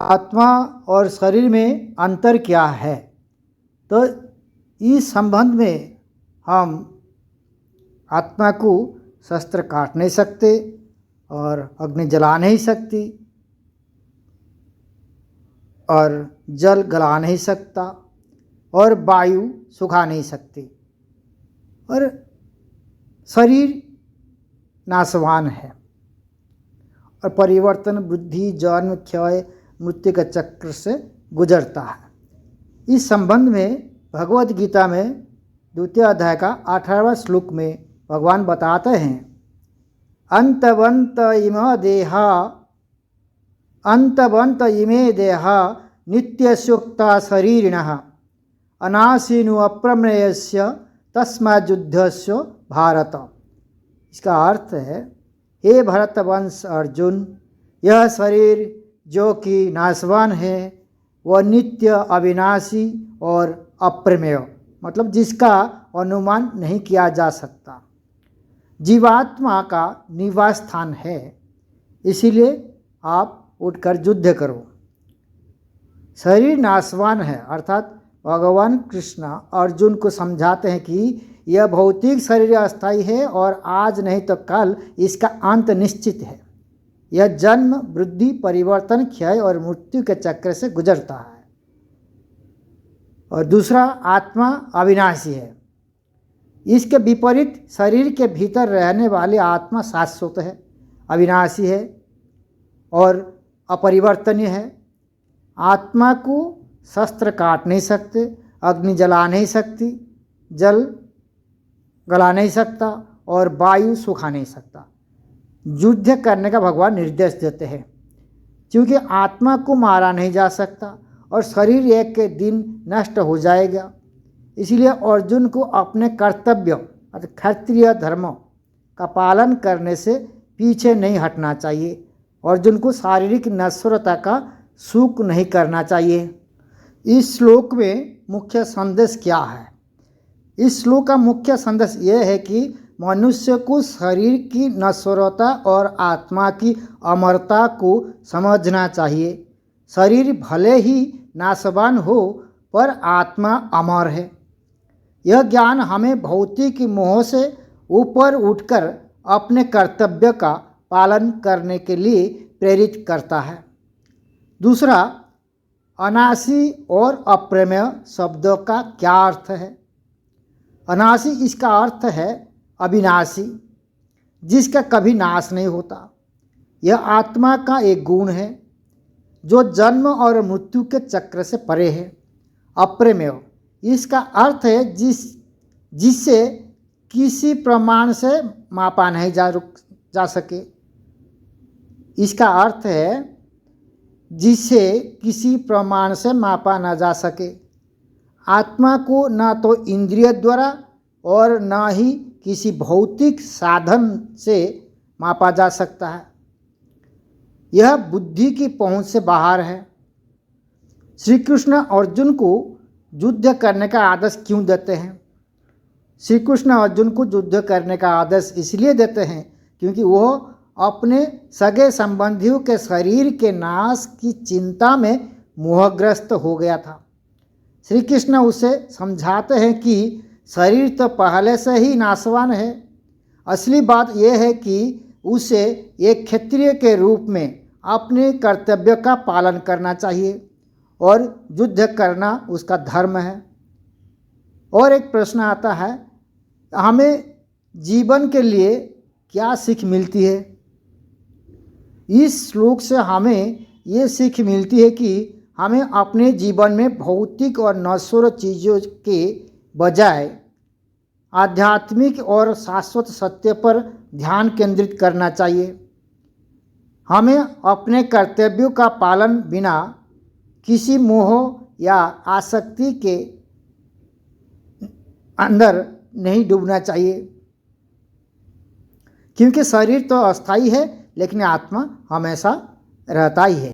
आत्मा और शरीर में अंतर क्या है। तो इस संबंध में हम आत्मा को शस्त्र काट नहीं सकते और अग्नि जला नहीं सकती और जल गला नहीं सकता और वायु सुखा नहीं सकती और शरीर नाशवान है और परिवर्तन, वृद्धि, जन्म, क्षय, मृत्यु के चक्र से गुजरता है। इस संबंध में भगवद गीता में 2 अध्याय का 18वां श्लोक में भगवान बताते हैं, अंतवंत इमे देहा नित्यस्योक्ता शरीरिणः अनाशिनो अप्रमेयस्य तस्माद्युद्धस्य भारत। इसका अर्थ है, हे भरतवंश अर्जुन, यह शरीर जो कि नाशवान है वह नित्य, अविनाशी और अप्रमेय, मतलब जिसका अनुमान नहीं किया जा सकता, जीवात्मा का निवास स्थान है। इसीलिए आप उठकर युद्ध करो। शरीर नाशवान है अर्थात भगवान कृष्ण अर्जुन को समझाते हैं कि यह भौतिक शरीर अस्थायी है और आज नहीं तो कल इसका अंत निश्चित है। यह जन्म, वृद्धि, परिवर्तन, क्षय और मृत्यु के चक्र से गुजरता है। और दूसरा, आत्मा अविनाशी है। इसके विपरीत शरीर के भीतर रहने वाली आत्मा शाश्वत है, अविनाशी है और अपरिवर्तनीय है। आत्मा को शस्त्र काट नहीं सकते, अग्नि जला नहीं सकती, जल गला नहीं सकता और वायु सुखा नहीं सकता। युद्ध करने का भगवान निर्देश देते हैं, क्योंकि आत्मा को मारा नहीं जा सकता और शरीर एक के दिन नष्ट हो जाएगा। इसलिए अर्जुन को अपने कर्तव्य अर्थात क्षत्रिय धर्म का पालन करने से पीछे नहीं हटना चाहिए। अर्जुन को शारीरिक नश्वरता का सुख नहीं करना चाहिए। इस श्लोक में मुख्य संदेश क्या है? इस श्लोक का मुख्य संदेश यह है कि मनुष्य को शरीर की नश्वरता और आत्मा की अमरता को समझना चाहिए। शरीर भले ही नाशवान हो पर आत्मा अमर है। यह ज्ञान हमें भौतिक मोह से ऊपर उठकर अपने कर्तव्य का पालन करने के लिए प्रेरित करता है। दूसरा, अनाशी और अप्रमेय शब्दों का क्या अर्थ है? अनाशी, इसका अर्थ है अविनाशी, जिसका कभी नाश नहीं होता। यह आत्मा का एक गुण है जो जन्म और मृत्यु के चक्र से परे है। अप्रमेय, इसका अर्थ है जिससे किसी प्रमाण से मापा नहीं जा सके। इसका अर्थ है जिसे किसी प्रमाण से मापा न जा सके। आत्मा को न तो इंद्रिय द्वारा और न ही किसी भौतिक साधन से मापा जा सकता है। यह बुद्धि की पहुंच से बाहर है। श्री कृष्ण अर्जुन को युद्ध करने का आदेश क्यों देते हैं? श्री कृष्ण अर्जुन को युद्ध करने का आदेश इसलिए देते हैं क्योंकि वह अपने सगे संबंधियों के शरीर के नाश की चिंता में मोहग्रस्त हो गया था। श्री कृष्ण उसे समझाते हैं कि शरीर तो पहले से ही नाशवान है। असली बात यह है कि उसे एक क्षत्रिय के रूप में अपने कर्तव्य का पालन करना चाहिए और युद्ध करना उसका धर्म है। और एक प्रश्न आता है, हमें जीवन के लिए क्या सीख मिलती है? इस श्लोक से हमें ये सीख मिलती है कि हमें अपने जीवन में भौतिक और नश्वर चीज़ों के बजाय आध्यात्मिक और शाश्वत सत्य पर ध्यान केंद्रित करना चाहिए। हमें अपने कर्तव्यों का पालन बिना किसी मोह या आसक्ति के अंदर नहीं डूबना चाहिए, क्योंकि शरीर तो अस्थायी है लेकिन आत्मा हमेशा रहता ही है।